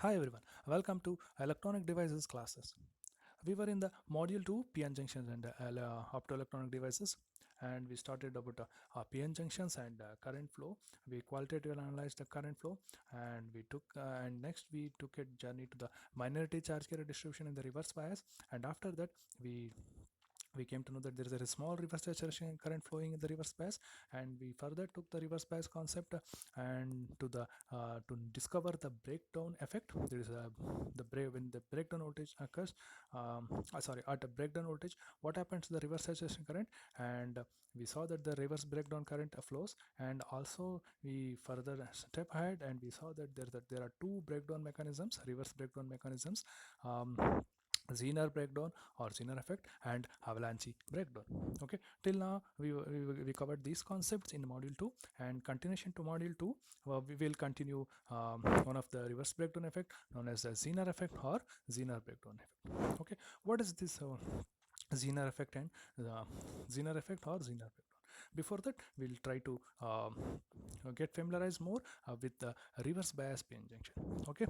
Hi everyone, welcome to electronic devices classes. We were in the module 2 PN junctions and optoelectronic devices, and we started about PN junctions and current flow. We qualitatively analyzed the current flow, and and next we took a journey to the minority charge carrier distribution in the reverse bias, and after that we came to know that there is a small reverse saturation current flowing in the reverse bias, and we further took the reverse bias concept and to discover the breakdown effect. There is when the breakdown voltage occurs, sorry, at a breakdown voltage, what happens to the reverse saturation current, and we saw that the reverse breakdown current flows, and also we further step ahead and we saw that there are two breakdown mechanisms, reverse breakdown mechanisms. Zener breakdown or Zener effect and Avalanche breakdown. Okay, till now we covered these concepts in module 2, and continuation to module 2 we will continue one of the reverse breakdown effect known as the Zener effect or Zener breakdown effect. Okay, what is this Zener effect and the Zener effect or Zener breakdown? Before that, we'll try to get familiarized more with the reverse bias PN junction. Okay,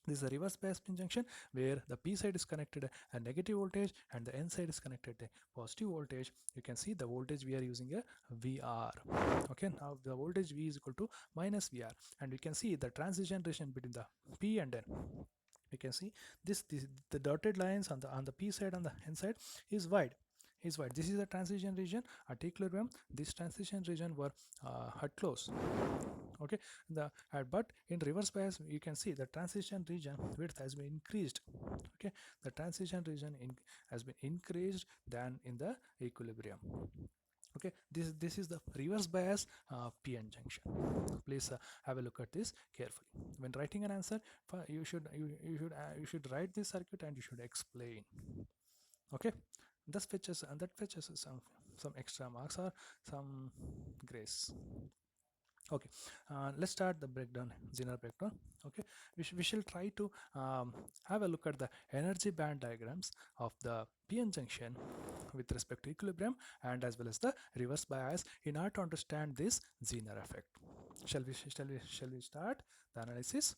this is a reverse bias PN junction where the P side is connected a negative voltage and the N side is connected a positive voltage. You can see the voltage we are using a VR. Okay, now the voltage V is equal to minus VR, and we can see the transition region between the P and N. We can see this the dotted lines on the P side and the N side is wide. This is the transition region at equilibrium. This transition region were at close. Okay, but in reverse bias you can see the transition region width has been increased. Okay, the transition region has been increased than in the equilibrium. Okay, this is the reverse bias PN junction. Please have a look at this carefully when writing an answer. You should write this circuit and you should explain. Okay, that fetches some extra marks or some grace. Okay, let's start the breakdown, Zener breakdown. Okay, we shall try to have a look at the energy band diagrams of the PN junction with respect to equilibrium and as well as the reverse bias in order to understand this Zener effect. Shall we start the analysis?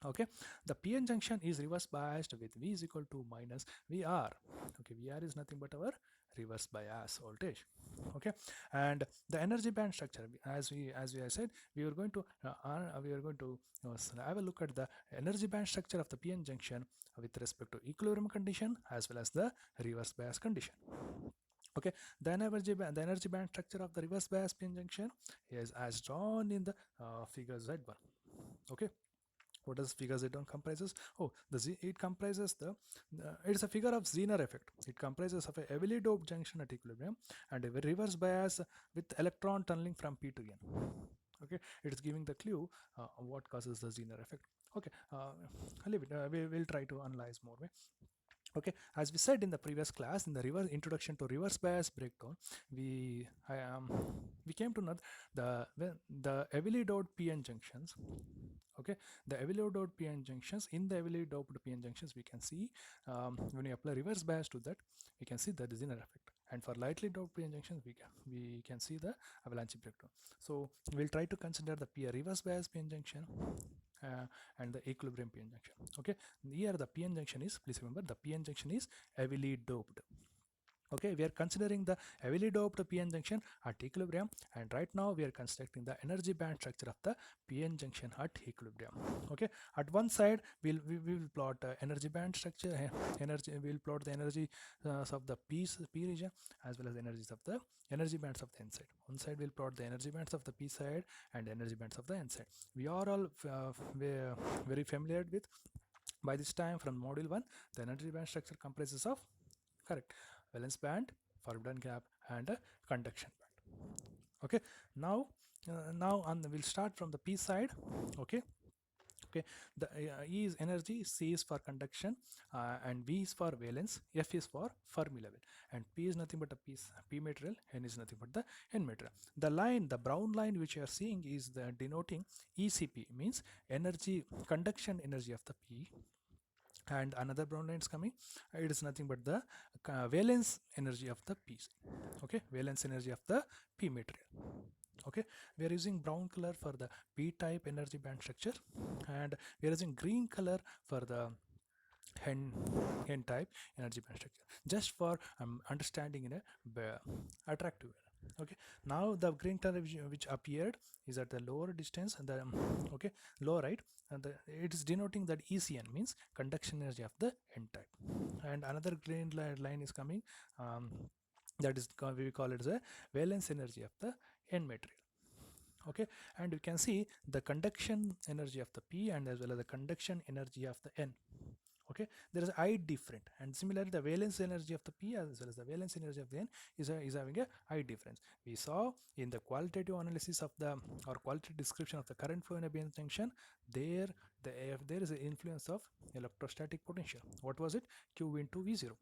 Okay, the PN junction is reverse biased with V is equal to minus VR. Okay, VR is nothing but our reverse bias voltage. Okay, and the energy band structure, as we said, we are going to have a look at the energy band structure of the PN junction with respect to equilibrium condition as well as the reverse bias condition. Okay, the energy band structure of the reverse bias PN junction is as drawn in the figure Z1. Okay, what does figure Z1 comprises? Oh, it comprises it's a figure of Zener effect. It comprises of a heavily doped junction at equilibrium and a reverse bias with electron tunneling from P to N. Okay, it's giving the clue what causes the Zener effect. Okay, leave it. We will try to analyze more. Okay, as we said in the previous class, in the introduction to reverse bias breakdown, we came to know the heavily doped PN junctions. Okay, the heavily doped PN junctions, in the heavily doped PN junctions we can see when you apply reverse bias to that, we can see the Zener effect, and for lightly doped PN junctions we can see the avalanche breakdown. So we'll try to consider the reverse bias PN junction and the equilibrium PN junction. Okay, here the PN junction is, please remember, the PN junction is heavily doped. Okay, we are considering the heavily doped PN junction at equilibrium, and right now we are constructing the energy band structure of the PN junction at equilibrium. Okay, at one side we will plot energy band structure, we'll plot the energy of the P region as well as energies of the energy bands of the N side. One side we'll plot the energy bands of the P side and energy bands of the N side. We are all very familiar with, by this time from module 1, the energy band structure comprises of, correct, valence band, forbidden gap, and a conduction band. Okay, now we'll start from the P side. Okay, the E is energy, C is for conduction, and V is for valence, F is for Fermi level, and P is nothing but a P material, N is nothing but the N material. The brown line which you are seeing is the denoting ECP, means energy, conduction energy of the P, and another brown line is coming, it is nothing but the valence energy of the P. Okay, valence energy of the P material. Okay, we are using brown color for the p-type energy band structure, and we are using green color for the n type energy band structure, just for understanding in a attractive way. Okay, now the green color which appeared is at the lower distance, and the okay, low right, and it is denoting that ECN means conduction energy of the n type, and another green line is coming, that is we call it as a valence energy of the n material. Okay, and you can see the conduction energy of the p and as well as the conduction energy of the n. Okay, there is I different, and similarly the valence energy of the p as well as the valence energy of the n is having a I difference. We saw in the qualitative analysis of the or qualitative description of the current flow in a BN junction, there there is an influence of electrostatic potential. What was it? Q into V0.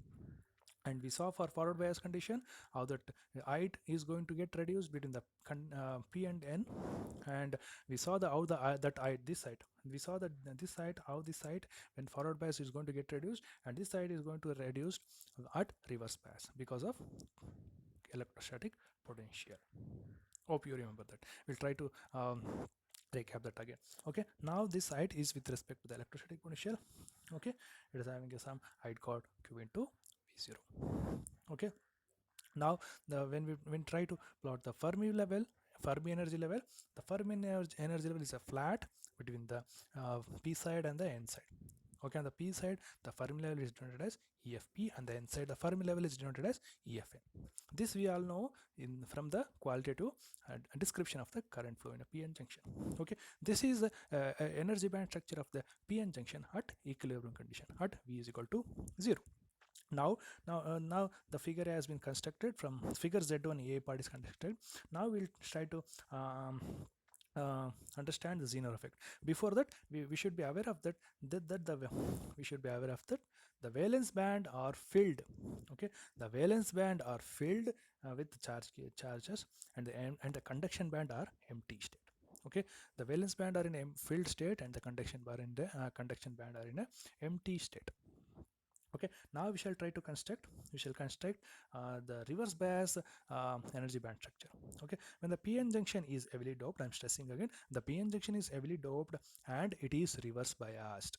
And we saw for forward bias condition how that height is going to get reduced between the p and n, and we saw the how the that height this side, we saw that this side, how this side when forward bias is going to get reduced, and this side is going to reduce at reverse bias because of electrostatic potential. Hope you remember that. We'll try to recap that again. Okay, now this side is with respect to the electrostatic potential. Okay, it is having some height called q into v0. Okay, now when try to plot the Fermi energy level, the Fermi energy level is a flat between the p side and the n side. Okay, on the p side the Fermi level is denoted as EFP, and the n side the Fermi level is denoted as EFN. This we all know from the qualitative description of the current flow in a PN junction. Okay, this is the energy band structure of the PN junction at equilibrium condition at V is equal to 0. Now the figure has been constructed from figure Z1 A part is constructed. Now we'll try to understand the Zener effect. Before that, we should be aware of that we should be aware of that the valence band are filled. Okay, the valence band are filled with charges, and the conduction band are empty state. Okay, the valence band are in filled state, and the conduction band are in a empty state. Okay, now we shall construct the reverse bias energy band structure. Okay, when the PN junction is heavily doped, I'm stressing again, the PN junction is heavily doped and it is reverse biased.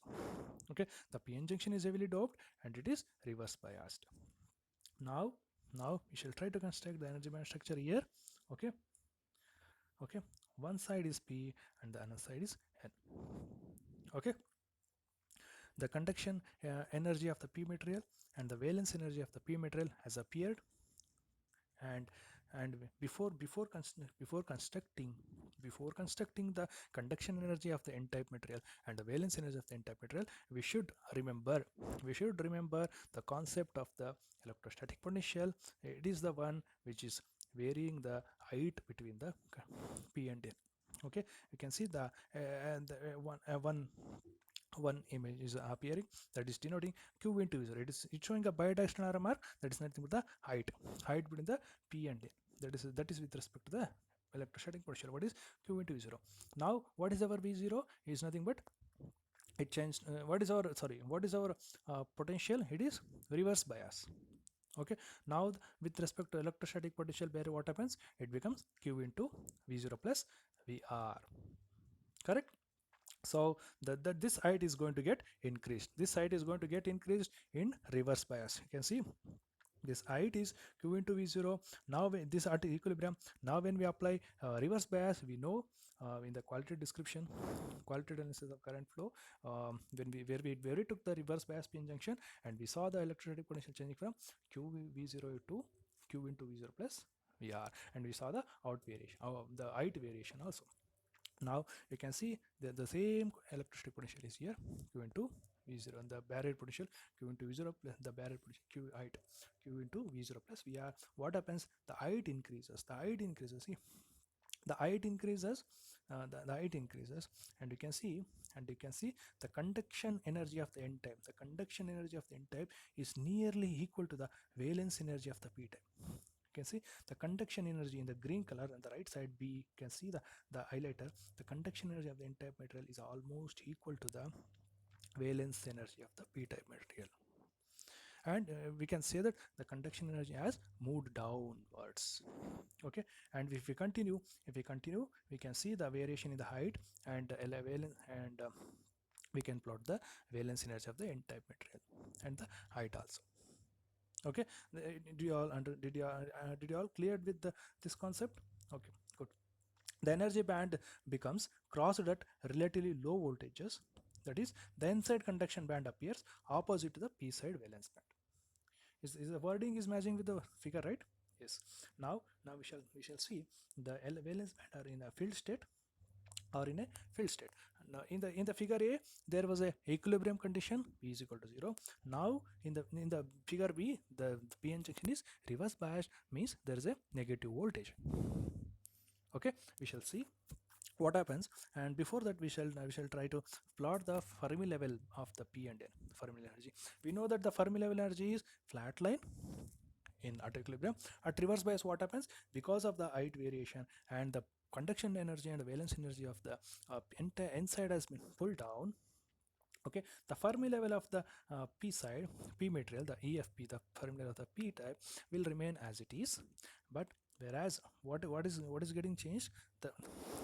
Okay, the PN junction is heavily doped and it is reverse biased. Now we shall try to construct the energy band structure here. Okay, one side is P and the other side is N. Okay, the conduction energy of the p material and the valence energy of the p material has appeared, and before constructing the conduction energy of the n-type material and the valence energy of the n-type material, we should remember the concept of the electrostatic potential. It is the one which is varying the height between the p and n. Okay, you can see the one image is appearing, that is denoting q into v0. It's showing a bidirectional arrow mark, that is nothing but the height between the p and n. That is with respect to the electrostatic potential. What is q into v0? Now what is our v0? Is nothing but it changed. What is our potential? It is reverse bias. Okay, now with respect to electrostatic potential barrier, what happens? It becomes q into v0 plus vr. Correct? So this height is going to get increased. This height is going to get increased in reverse bias. You can see this height is q into v0. Now when this at equilibrium, now when we apply reverse bias, we know in the qualitative description, qualitative analysis of current flow, where we took the reverse bias PN junction, and we saw the electrostatic potential changing from q v0 to q into v0 plus vr, and we saw the the height variation also. Now you can see the same electrostatic potential is here, q into v0, and the barrier potential q into v0 plus the barrier potential q into v0 plus vr. What happens? The height increases. See, the height increases. The height increases, and you can see the conduction energy of the n-type. The conduction energy of the n-type is nearly equal to the valence energy of the p-type. You can see the conduction energy in the green color on the right side B. You can see the highlighter. The conduction energy of the n-type material is almost equal to the valence energy of the p-type material. and we can say that the conduction energy has moved downwards. Okay, and if we continue we can see the variation in the height and the valence, and we can plot the valence energy of the n-type material and the height also. Okay, do you all under did you all cleared with this concept? Okay, good. The energy band becomes crossed at relatively low voltages. That is, the inside conduction band appears opposite to the p side valence band. Is the wording is matching with the figure, right? Yes. Now we shall see the valence band are in a field state or in a field state. Now in the figure A there was a equilibrium condition, p is equal to 0. Now in the figure B, the PN junction is reverse biased, means there is a negative voltage. Okay, we shall see what happens, and before that we shall try to plot the Fermi level of the P and N. Fermi energy, we know that the Fermi level energy is flat line in at equilibrium. At reverse bias, what happens? Because of the height variation and the conduction energy and the valence energy of the n side has been pulled down. Okay, the Fermi level of the p side, p material, the EFP, the Fermi level of the p type will remain as it is, but whereas what is getting changed, the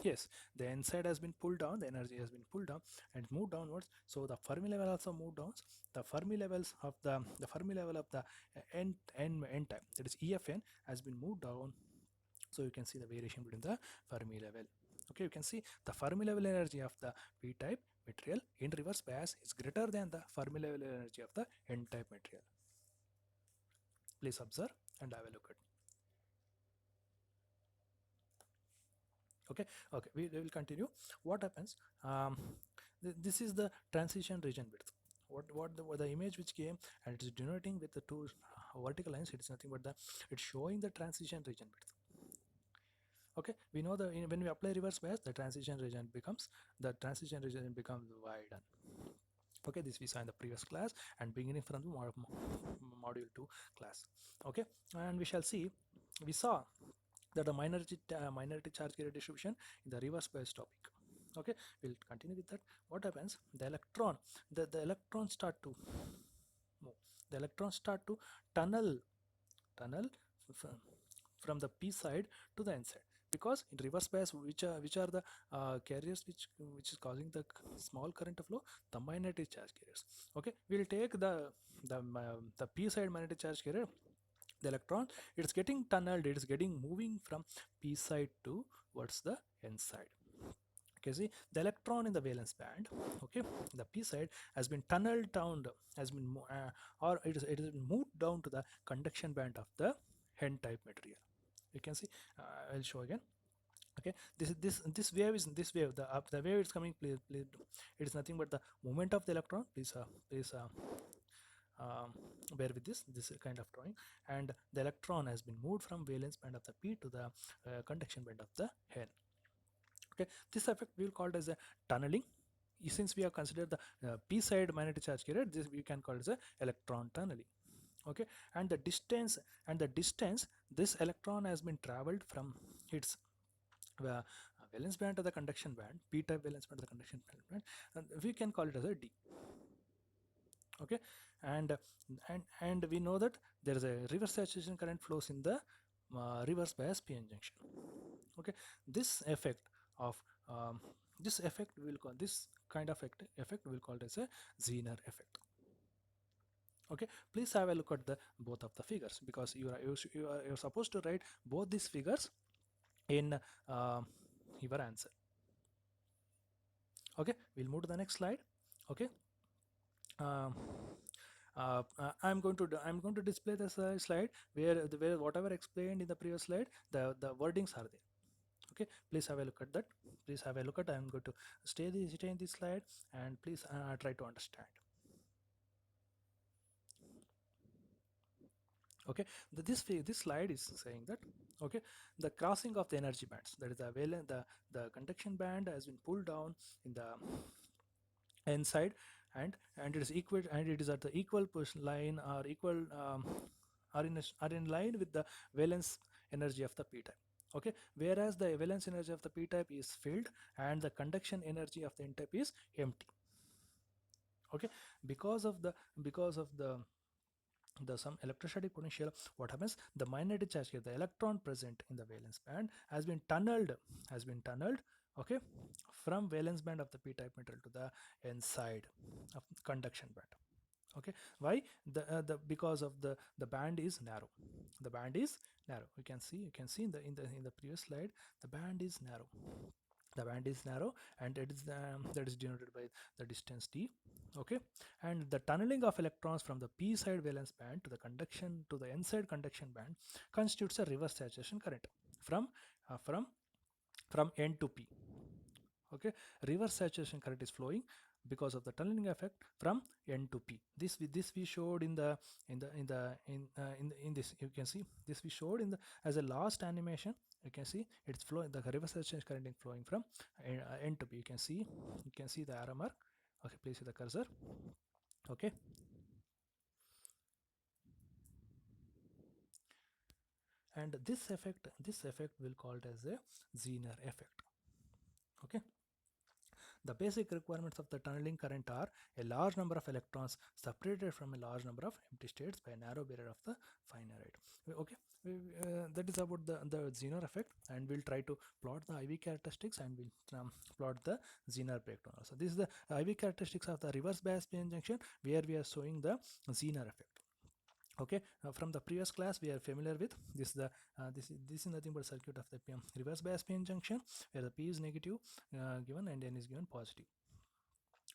yes, the inside has been pulled down, the energy has been pulled down and moved downwards, so the Fermi level also moved down. The Fermi levels of the Fermi level of the n type, that is EFN, has been moved down, so you can see the variation between the Fermi level. Okay, you can see the Fermi level energy of the p type material in reverse bias is greater than the Fermi level energy of the n type material. Please observe and have a look at. Okay, okay, we will continue. What happens? This is the transition region width. What the image which came, and it is denoting with the two vertical lines. It is nothing but it's showing the transition region width. Okay, we know that when we apply reverse bias, the transition region becomes widened. Okay, this we saw in the previous class and beginning from the module 2 class. Okay, and we saw that the minority charge carrier distribution in the reverse bias topic. Okay, we'll continue with that. What happens? The electrons start to move. The electrons start to tunnel from the p side to the n side, because in reverse bias, which are the carriers which is causing the small current of flow? The magnetic charge carriers. Okay, we'll take the p side magnetic charge carrier. The electron, it's getting tunneled, it is getting moving from p side towards the n side. Okay, see the electron in the valence band, okay, the p side has been tunneled down, has been or it has been moved down to the conduction band of the n type material. You can see, I'll show again. Okay, this wave is this wave, the wave is coming, please, it is nothing but the movement of the electron. Please bear with this kind of drawing, and the electron has been moved from valence band of the p to the conduction band of the n. Okay, this effect we will call it as a tunneling. Since we have considered the p side magnetic charge carrier, this we can call it as a electron tunneling. Okay, and the distance this electron has been traveled from its valence band to the conduction band, p type valence band to the conduction band, and we can call it as a d. Okay, and we know that there is a reverse saturation current flows in the reverse bias p-n junction. Okay, this effect of this effect will call this kind of effect will call it as a Zener effect. Okay, please have a look at the both of the figures, because you're supposed to write both these figures in your answer. Okay, we'll move to the next slide. Okay, I'm going to display this slide where whatever explained in the previous slide, the wordings are there. Okay, please have a look at that. Please have a look at. I'm going to stay in this slide, and please try to understand. Okay, this slide is saying that, okay, the crossing of the energy bands, that is the conduction band has been pulled down in the n side, and it is equal, and it is at the equal push line or equal are in line with the valence energy of the p type. Okay, whereas the valence energy of the p type is filled and the conduction energy of the n type is empty. Okay, because of the the some electrostatic potential, what happens, the magnetic charge here, the electron present in the valence band has been tunneled, okay, from valence band of the p-type metal to the inside of conduction band. Okay, why? The because of the band is narrow, the band is narrow. You can see in the previous slide, the band is narrow, the band is narrow, and it is that is denoted by the distance d. Okay, and the tunneling of electrons from the p side valence band to the conduction to the n side conduction band constitutes a reverse saturation current from uh, from from n to p. Okay, reverse saturation current is flowing because of the tunneling effect from n to p. This we showed in the in this, you can see this we showed in the as a last animation. You can see it's flowing, the reverse saturation current is flowing from n to p. You can see the arrow mark. Okay, please see the cursor. Okay, and this effect will called as a Zener effect. Okay, the basic requirements of the tunneling current are a large number of electrons separated from a large number of empty states by a narrow barrier of the finite. Okay, that is about the Zener effect, and we'll try to plot the IV characteristics, and we'll plot the Zener breakdown also. This is the IV characteristics of the reverse bias PN junction, where we are showing the Zener effect. Okay, from the previous class we are familiar with this. This is nothing but circuit of the PM reverse bias PN junction, where the P is negative given and N is given positive.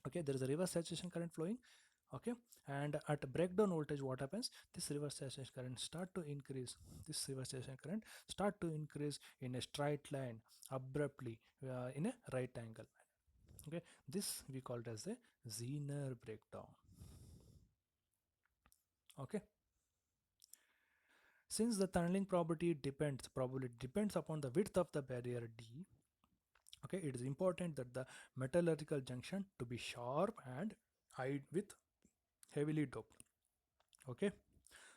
Okay, there is a reverse saturation current flowing. Okay, and at breakdown voltage, what happens, this reverse saturation current start to increase, this reverse saturation current start to increase in a straight line abruptly in a right angle. Okay, this we call it as a Zener breakdown. Okay, since the tunneling probability depends upon the width of the barrier d. Okay, it is important that the metallurgical junction to be sharp and eyed with heavily doped. Okay,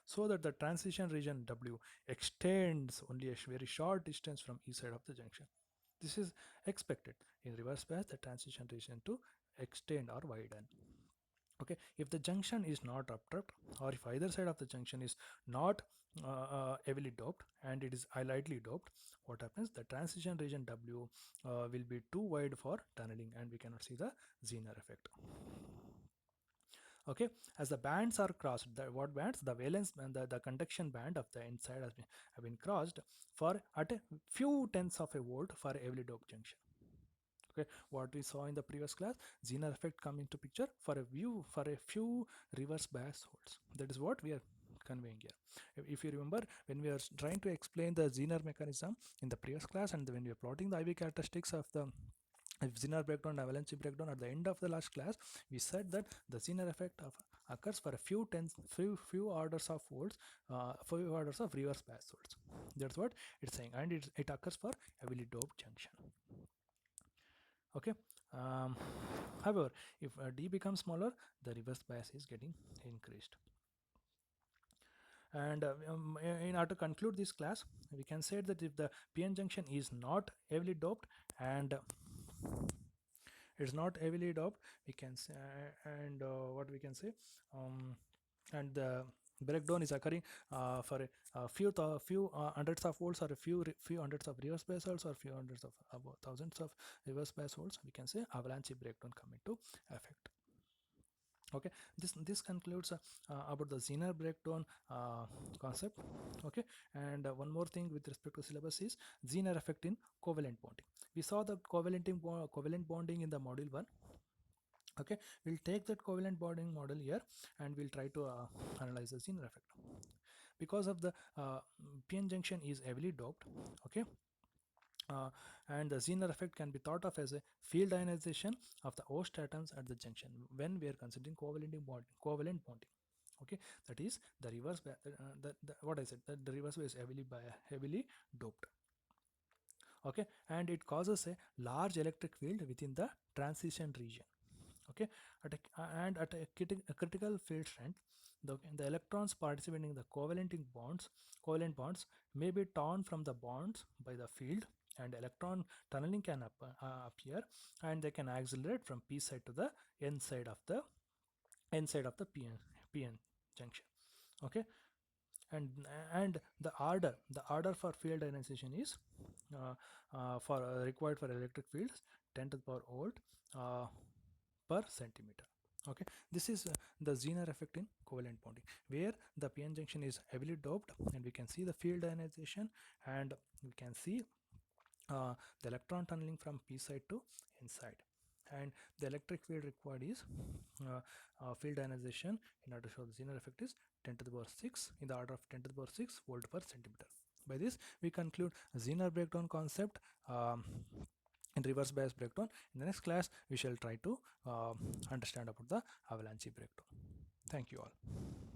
so that the transition region W extends only a very short distance from each side of the junction. This is expected in reverse bias, the transition region to extend or widen. Okay, if the junction is not abrupt, or if either side of the junction is not heavily doped and it is lightly doped, what happens, the transition region W will be too wide for tunneling, and we cannot see the Zener effect. Okay, as the bands are crossed, what bands, the valence and the conduction band of the inside have been crossed for at a few tenths of a volt for a heavily doped junction. Okay, what we saw in the previous class, Zener effect come into picture for a few reverse bias volts. That is what we are conveying here. If you remember, when we are trying to explain the Zener mechanism in the previous class, and when we are plotting the IV characteristics of the Zener breakdown, Avalanche breakdown at the end of the last class, we said that the Zener effect occurs for a few orders of volts, few orders of reverse bias volts. That's what it's saying, and it occurs for heavily doped junction. Okay, however, if d becomes smaller, the reverse bias is getting increased. And in order to conclude this class, we can say that if the PN junction is not heavily doped and it's not heavily doped, we can say, and what we can say, and the breakdown is occurring for a few hundreds of volts, or a few hundreds of reverse bias volts, or few hundreds of about thousands of reverse bias volts, we can say avalanche breakdown come into effect. Okay, this concludes about the Zener breakdown concept. Okay, and one more thing with respect to syllabus is Zener effect in covalent bonding. We saw the covalent bonding in the module 1. Okay, we'll take that covalent bonding model here, and we'll try to analyze the Zener effect. Because of the PN junction is heavily doped. Okay, and the Zener effect can be thought of as a field ionization of the host atoms at the junction when we are considering covalent bonding. Okay, that is the reverse what I said, that the reverse is heavily doped. Okay, and it causes a large electric field within the transition region. Okay, at a critical field strength, the electrons participating in the covalent bonds may be torn from the bonds by the field, and electron tunneling can appear, and they can accelerate from p side to the n side of the PN junction. Okay, and the order for field ionization is for required for electric fields 10 to the power volt uh, per centimeter. Okay, this is the Zener effect in covalent bonding, where the p-n junction is heavily doped, and we can see the field ionization, and we can see uh, the electron tunneling from p side to n side, and the electric field required is uh, field ionization in order to show the Zener effect is 10 to the power 6 in the order of 10 to the power 6 volt per centimeter. By this we conclude Zener breakdown concept in reverse bias breakdown. In the next class we shall try to understand about the avalanche breakdown. Thank you all.